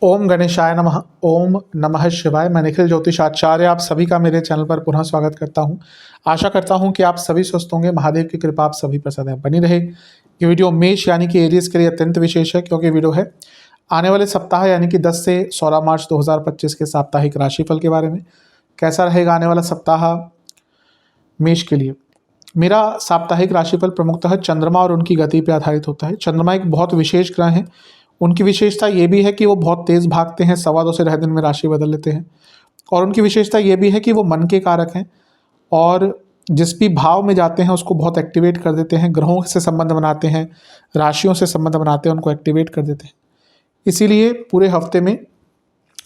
ओम गणेशाय नमः। ओम नमः शिवाय। मैं निखिल ज्योतिष आचार्य आप सभी का मेरे चैनल पर पुनः स्वागत करता हूं। आशा करता हूं कि आप सभी स्वस्थ होंगे। महादेव की कृपा आप सभी पर सदैव बनी रहे। ये वीडियो मेष यानी कि एरियस के लिए अत्यंत विशेष है, क्योंकि वीडियो है आने वाले सप्ताह यानी कि 10 से 16 मार्च 2025 के साप्ताहिक राशिफल के बारे में। कैसा रहेगा आने वाला सप्ताह मेष के लिए। मेरा साप्ताहिक राशिफल प्रमुखतः चंद्रमा और उनकी गति पर आधारित होता है। चंद्रमा एक बहुत विशेष ग्रह है। उनकी विशेषता ये भी है कि वो बहुत तेज़ भागते हैं, 2.25 से 2.5 दिन में राशि बदल लेते हैं। और उनकी विशेषता ये भी है कि वो मन के कारक हैं और जिस भी भाव में जाते हैं उसको बहुत एक्टिवेट कर देते हैं। ग्रहों से संबंध बनाते हैं, राशियों से संबंध बनाते हैं, उनको एक्टिवेट कर देते हैं। इसीलिए पूरे हफ्ते में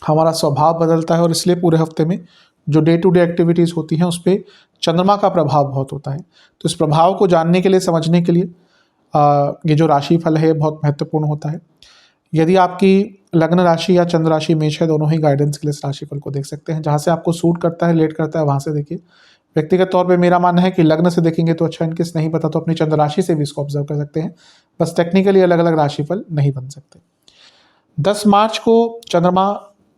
हमारा स्वभाव बदलता है और इसलिए पूरे हफ्ते में जो डे टू डे एक्टिविटीज़ होती हैं उस पर चंद्रमा का प्रभाव बहुत होता है। तो इस प्रभाव को जानने के लिए, समझने के लिए ये जो राशिफल है बहुत महत्वपूर्ण होता है। यदि आपकी लग्न राशि या चंद्र राशि मेष है, दोनों ही गाइडेंस के लिए इस राशिफल को देख सकते हैं। जहाँ से आपको सूट करता है, लेट करता है, वहाँ से देखिए। व्यक्तिगत तौर पे मेरा मानना है कि लग्न से देखेंगे तो अच्छा, इनकेस नहीं पता तो अपनी चंद्र राशि से भी इसको ऑब्जर्व कर सकते हैं। बस टेक्निकली अलग अलग राशिफल नहीं बन सकते। 10 मार्च को चंद्रमा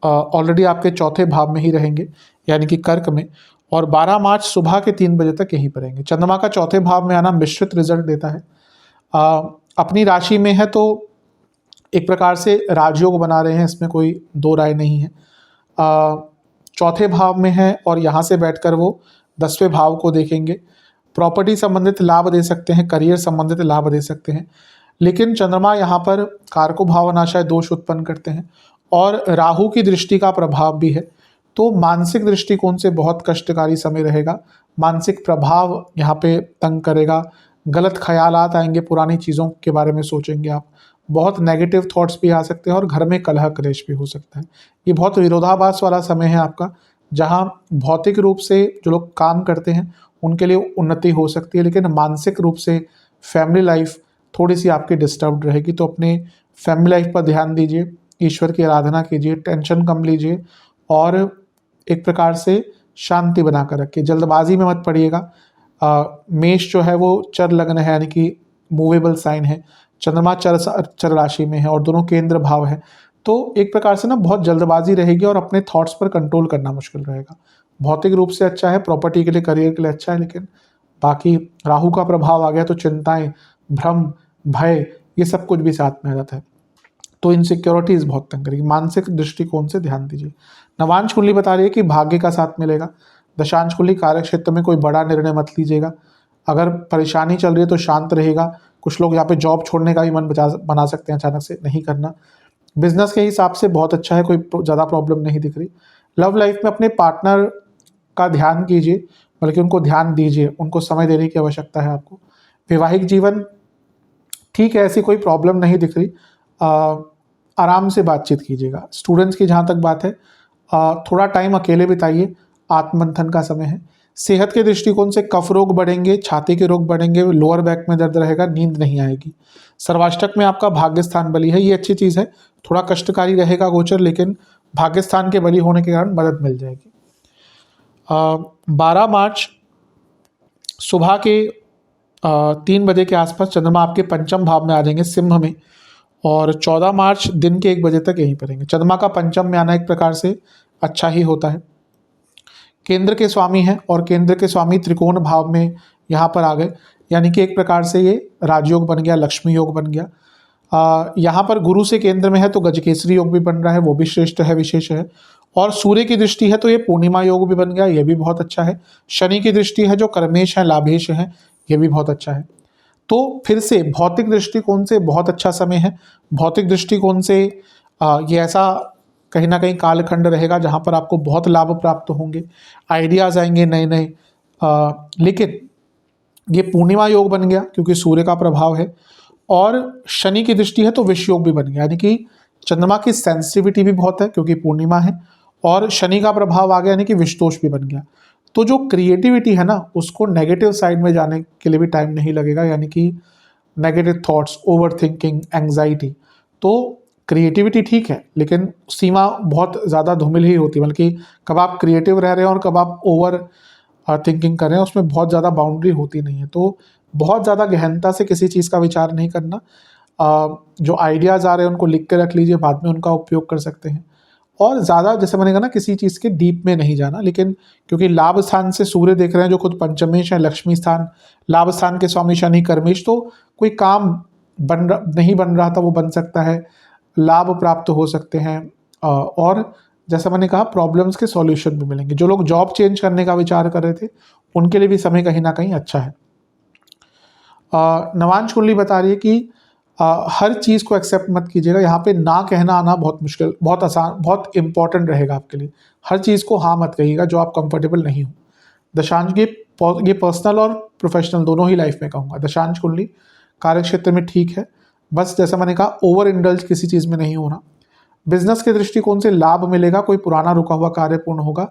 ऑलरेडी आपके चौथे भाव में ही रहेंगे, यानी कि कर्क में, और 12 मार्च सुबह के 3 बजे तक यहीं पर रहेंगे। चंद्रमा का चौथे भाव में आना मिश्रित रिजल्ट देता है। अपनी राशि में है तो एक प्रकार से राजयोग बना रहे हैं, इसमें कोई दो राय नहीं है। चौथे भाव में है और यहाँ से बैठकर वो 10वें भाव को देखेंगे। प्रॉपर्टी संबंधित लाभ दे सकते हैं, करियर संबंधित लाभ दे सकते हैं। लेकिन चंद्रमा यहाँ पर कारको भावनाशय दोष उत्पन्न करते हैं और राहु की दृष्टि का प्रभाव भी है। तो मानसिक दृष्टिकोण से बहुत कष्टकारी समय रहेगा। मानसिक प्रभाव यहाँ पे तंग करेगा। गलत ख्यालात आएंगे, पुरानी चीज़ों के बारे में सोचेंगे आप। बहुत नेगेटिव थॉट्स भी आ सकते हैं और घर में कलह क्लेश भी हो सकता है। ये बहुत विरोधाभास वाला समय है आपका, जहाँ भौतिक रूप से जो लोग काम करते हैं उनके लिए उन्नति हो सकती है, लेकिन मानसिक रूप से फैमिली लाइफ थोड़ी सी आपकी डिस्टर्ब रहेगी। तो अपने फैमिली लाइफ पर ध्यान दीजिए, ईश्वर की आराधना कीजिए, टेंशन कम लीजिए और एक प्रकार से शांति बनाकर रखिए। जल्दबाजी में मत पड़िएगा। मेष जो है वो चर लग्न है, यानी कि मूवेबल साइन है। चंद्रमा चर राशि में है और दोनों केंद्र भाव है। तो एक प्रकार से ना बहुत जल्दबाजी रहेगी और अपने थॉट्स पर कंट्रोल करना मुश्किल रहेगा। भौतिक रूप से अच्छा है, प्रॉपर्टी के लिए, करियर के लिए अच्छा है, लेकिन बाकी राहु का प्रभाव आ गया तो चिंताएं, भ्रम, भय, ये सब कुछ भी साथ में आ जाता है। तो इनसिक्योरिटीज बहुत तंग करेगी। मानसिक दृष्टिकोण से ध्यान दीजिए। नवांश कुंडली बता रही है कि भाग्य का साथ मिलेगा। दशांश कुंडली कार्य क्षेत्र में कोई बड़ा निर्णय मत लीजिएगा। अगर परेशानी चल रही है तो शांत रहेगा। कुछ लोग यहाँ पे जॉब छोड़ने का भी मन बना सकते हैं, अचानक से नहीं करना। बिजनेस के हिसाब से बहुत अच्छा है, कोई ज़्यादा प्रॉब्लम नहीं दिख रही। लव लाइफ में अपने पार्टनर का ध्यान कीजिए, बल्कि उनको ध्यान दीजिए, उनको समय देने की आवश्यकता है आपको। वैवाहिक जीवन ठीक है, ऐसी कोई प्रॉब्लम नहीं दिख रही। आराम से बातचीत कीजिएगा। स्टूडेंट्स की जहाँ तक बात है, थोड़ा टाइम अकेले बिताइए, आत्ममंथन का समय है। सेहत के दृष्टिकोण से कफ रोग बढ़ेंगे, छाती के रोग बढ़ेंगे, लोअर बैक में दर्द रहेगा, नींद नहीं आएगी। सर्वाष्टक में आपका भाग्य स्थान बली है, ये अच्छी चीज़ है। थोड़ा कष्टकारी रहेगा गोचर, लेकिन भाग्य स्थान के बली होने के कारण मदद मिल जाएगी। 12 मार्च सुबह के 3 बजे के आसपास चंद्रमा आपके पंचम भाव में आ जाएंगे, सिंह में, और 14 मार्च दिन के 1 बजे तक यहीं पर रहेंगे। चंद्रमा का पंचम में आना एक प्रकार से अच्छा ही होता है। केंद्र के स्वामी हैं और केंद्र के स्वामी त्रिकोण भाव में यहाँ पर आ गए, यानी कि एक प्रकार से ये राजयोग बन गया, लक्ष्मी योग बन गया। यहाँ पर गुरु से केंद्र में है तो गजकेसरी योग भी बन रहा है, वो भी श्रेष्ठ है, विशेष है। और सूर्य की दृष्टि है तो ये पूर्णिमा योग भी बन गया, ये भी बहुत अच्छा है। शनि की दृष्टि है जो कर्मेश है, लाभेश है, ये भी बहुत अच्छा है। तो फिर से भौतिक दृष्टिकोण से बहुत अच्छा समय है। भौतिक दृष्टिकोण से ये ऐसा कहीं ना कहीं कालखंड रहेगा जहाँ पर आपको बहुत लाभ प्राप्त होंगे, आइडियाज़ आएंगे नए नए। लेकिन ये पूर्णिमा योग बन गया क्योंकि सूर्य का प्रभाव है, और शनि की दृष्टि है तो विष योग भी बन गया, यानी कि चंद्रमा की सेंसिटिविटी भी बहुत है क्योंकि पूर्णिमा है, और शनि का प्रभाव आ गया यानी कि विषदोष भी बन गया। तो जो क्रिएटिविटी है ना, उसको नेगेटिव साइड में जाने के लिए भी टाइम नहीं लगेगा, यानी कि negative thoughts, over thinking, anxiety. तो क्रिएटिविटी ठीक है, लेकिन सीमा बहुत ज़्यादा धूमिल ही होती है। बल्कि कब आप क्रिएटिव रह रहे हैं और कब आप ओवर थिंकिंग कर रहे हैं, उसमें बहुत ज़्यादा बाउंड्री होती नहीं है। तो बहुत ज़्यादा गहनता से किसी चीज़ का विचार नहीं करना। जो आइडियाज़ आ रहे हैं उनको लिख के रख लीजिए, बाद में उनका उपयोग कर सकते हैं। और ज़्यादा जैसे मैंने कहा ना, किसी चीज़ के डीप में नहीं जाना, लेकिन क्योंकि लाभ स्थान से सूर्य देख रहे हैं जो खुद पंचमेश है, लक्ष्मी स्थान, लाभ स्थान के स्वामी शनि कर्मेश, तो कोई काम नहीं बन रहा था वो बन सकता है, लाभ प्राप्त हो सकते हैं, और जैसा मैंने कहा प्रॉब्लम्स के सॉल्यूशन भी मिलेंगे। जो लोग जॉब चेंज करने का विचार कर रहे थे उनके लिए भी समय कहीं ना कहीं अच्छा है। नवांश कुंडली बता रही है कि हर चीज़ को एक्सेप्ट मत कीजिएगा। यहाँ पे ना कहना आना बहुत मुश्किल, बहुत आसान, बहुत इंपॉर्टेंट रहेगा आपके लिए। हर चीज़ को हाँ मत कहिएगा जो आप कंफर्टेबल नहीं हो। दशांश ये पर्सनल और प्रोफेशनल दोनों ही लाइफ में कहूँगा। दशांश कुंडली कार्य क्षेत्र में ठीक है, बस जैसा मैंने कहा ओवर इंडल्ज किसी चीज़ में नहीं होना। बिजनेस के दृष्टिकोण से लाभ मिलेगा, कोई पुराना रुका हुआ कार्य पूर्ण होगा,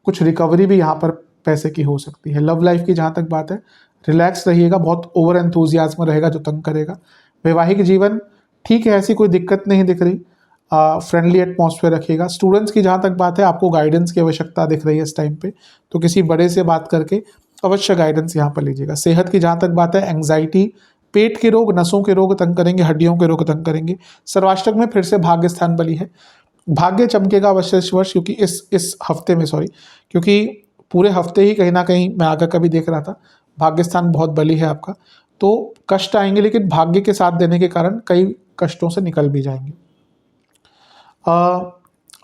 कुछ रिकवरी भी यहाँ पर पैसे की हो सकती है। लव लाइफ की जहाँ तक बात है, रिलैक्स रहिएगा, बहुत ओवर एंथुजियाज्म रहेगा जो तंग करेगा। वैवाहिक जीवन ठीक है, ऐसी कोई दिक्कत नहीं दिख रही, फ्रेंडली एटमॉस्फेयर रखिएगा। स्टूडेंट्स की जहाँ तक बात है, आपको गाइडेंस की आवश्यकता दिख रही है इस टाइम पे, तो किसी बड़े से बात करके अवश्य गाइडेंस यहाँ पर लीजिएगा। सेहत की जहाँ तक बात है, एंग्जाइटी, पेट के रोग, नसों के रोग तंग करेंगे, हड्डियों के रोग तंग करेंगे। सर्वाष्टक में फिर से भाग्य स्थान बली है, भाग्य चमकेगा अवश्य इस वर्ष, क्योंकि इस हफ्ते में क्योंकि पूरे हफ्ते ही कहीं ना कहीं मैं आगे कभी देख रहा था भाग्य स्थान बहुत बली है आपका, तो कष्ट आएंगे, लेकिन भाग्य के साथ देने के कारण कई कष्टों से निकल भी जाएंगे।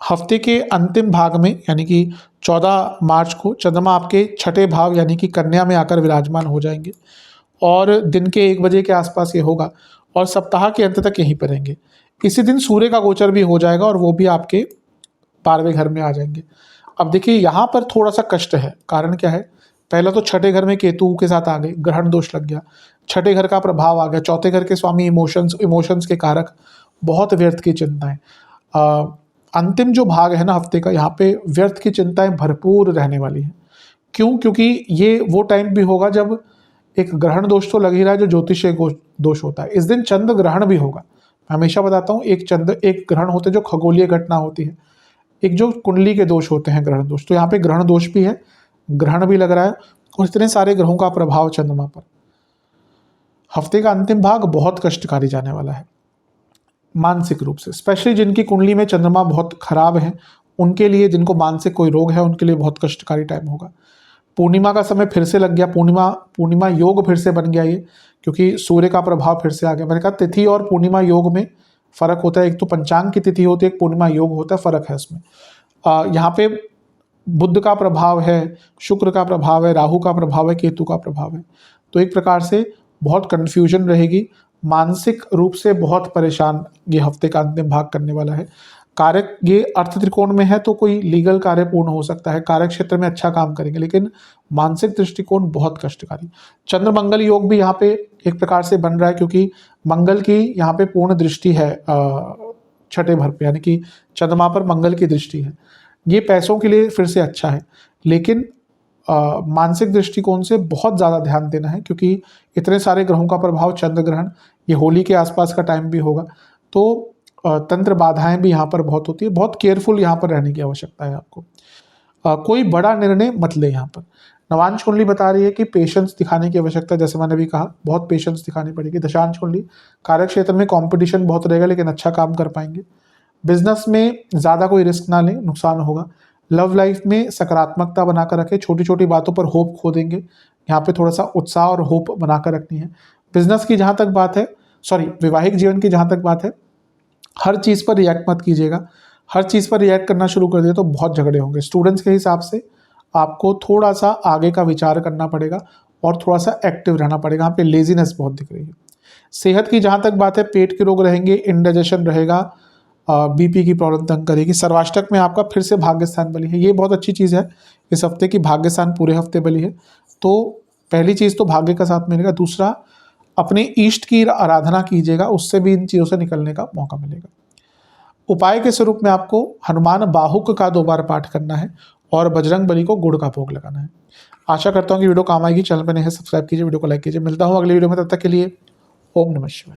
हफ्ते के अंतिम भाग में यानी कि 14 मार्च को चंद्रमा आपके छठे भाव यानी कि कन्या में आकर विराजमान हो जाएंगे, और दिन के 1 बजे के आसपास ये होगा, और सप्ताह के अंत तक यहीं पर रहेंगे। इसी दिन सूर्य का गोचर भी हो जाएगा और वो भी आपके 12वें घर में आ जाएंगे। अब देखिए यहाँ पर थोड़ा सा कष्ट है, कारण क्या है, पहला तो छठे घर में केतु के साथ आ गए, ग्रहण दोष लग गया, छठे घर का प्रभाव आ गया, चौथे घर के स्वामी इमोशंस के कारक, बहुत व्यर्थ की चिंताएं। अंतिम जो भाग है ना हफ्ते का, यहाँ पे व्यर्थ की चिंताएं भरपूर रहने वाली हैं। क्यों? क्योंकि ये वो टाइम भी होगा जब एक ग्रहण दोष तो लग ही रहा है जो ज्योतिषीय दोष होता है। इस दिन चंद्र ग्रहण भी होगा। मैं हमेशा बताता हूँ, एक ग्रहण होते जो खगोलीय घटना होती है, एक जो कुंडली के दोष होते हैं ग्रहण दोष, तो यहाँ पे ग्रहण दोष भी है, ग्रहण भी लग रहा है, और इतने सारे ग्रहों का प्रभाव चंद्रमा पर। हफ्ते का अंतिम भाग बहुत कष्टकारी जाने वाला है मानसिक रूप से, स्पेशली जिनकी कुंडली में चंद्रमा बहुत खराब है उनके लिए, जिनको मानसिक कोई रोग है उनके लिए बहुत कष्टकारी टाइम होगा। पूर्णिमा का समय फिर से लग गया, पूर्णिमा योग फिर से बन गया ये, क्योंकि सूर्य का प्रभाव फिर से आ गया। मैंने कहा तिथि और पूर्णिमा योग में फर्क होता है, एक तो पंचांग की तिथि होती है, एक पूर्णिमा योग होता है, फर्क है इसमें। यहाँ पे बुध का प्रभाव है, शुक्र का प्रभाव है, राहु का प्रभाव है, केतु का प्रभाव है, तो एक प्रकार से बहुत कंफ्यूजन रहेगी, मानसिक रूप से बहुत परेशान ये हफ्ते का अंतिम भाग करने वाला है। कार्य ये अर्थ त्रिकोण में है तो कोई लीगल कार्य पूर्ण हो सकता है, कार्य क्षेत्र में अच्छा काम करेंगे, लेकिन मानसिक दृष्टिकोण बहुत कष्टकारी। चंद्र मंगल योग भी यहाँ पे एक प्रकार से बन रहा है, क्योंकि मंगल की यहाँ पे पूर्ण दृष्टि है छठे घर पे, यानी कि चंद्रमा पर मंगल की दृष्टि है। ये पैसों के लिए फिर से अच्छा है, लेकिन मानसिक दृष्टिकोण से बहुत ज़्यादा ध्यान देना है, क्योंकि इतने सारे ग्रहों का प्रभाव, चंद्र ग्रहण, ये होली के आसपास का टाइम भी होगा, तो तंत्र बाधाएं भी यहाँ पर बहुत होती है, बहुत केयरफुल यहाँ पर रहने की आवश्यकता है आपको। कोई बड़ा निर्णय मत ले यहाँ पर। नवांश कुंडली बता रही है कि पेशेंस दिखाने की आवश्यकता, जैसे मैंने भी कहा बहुत पेशेंस दिखानी पड़ेगी। दशांश कुंडली कार्य क्षेत्र में कंपटीशन बहुत रहेगा, लेकिन अच्छा काम कर पाएंगे। बिजनेस में ज़्यादा कोई रिस्क ना लें, नुकसान होगा। लव लाइफ में सकारात्मकता बनाकर रखें, छोटी छोटी बातों पर होप खो देंगे, यहाँ पे थोड़ा सा उत्साह और होप बनाकर रखनी है। बिजनेस की जहाँ तक बात है, वैवाहिक जीवन की जहाँ तक बात है, हर चीज़ पर रिएक्ट मत कीजिएगा। हर चीज़ पर रिएक्ट करना शुरू कर दिया तो बहुत झगड़े होंगे। स्टूडेंट्स के हिसाब से आपको थोड़ा सा आगे का विचार करना पड़ेगा और थोड़ा सा एक्टिव रहना पड़ेगा। यहाँ पे लेजीनेस बहुत दिख रही है। सेहत की जहाँ तक बात है, पेट के रोग रहेंगे, इंडाइजेशन रहेगा, बीपी की प्रॉब्लम तंग करेगी। सर्वाष्टक में आपका फिर से भाग्य स्थान बली है, ये बहुत अच्छी चीज़ है इस हफ्ते की, भाग्य स्थान पूरे हफ्ते बली है, तो पहली चीज़ तो भाग्य का साथ मिलेगा। दूसरा, अपने इष्ट की आराधना कीजिएगा, उससे भी इन चीज़ों से निकलने का मौका मिलेगा। उपाय के स्वरूप में आपको हनुमान बाहुक का 2 बार पाठ करना है और बजरंग बली को गुड़ का भोग लगाना है। आशा करता हूँ कि वीडियो काम आएगी। चैनल पर नए हैं सब्सक्राइब कीजिए, वीडियो को लाइक कीजिए। मिलता हूँ अगले वीडियो में, तब तक के लिए ओम नमः शिवाय।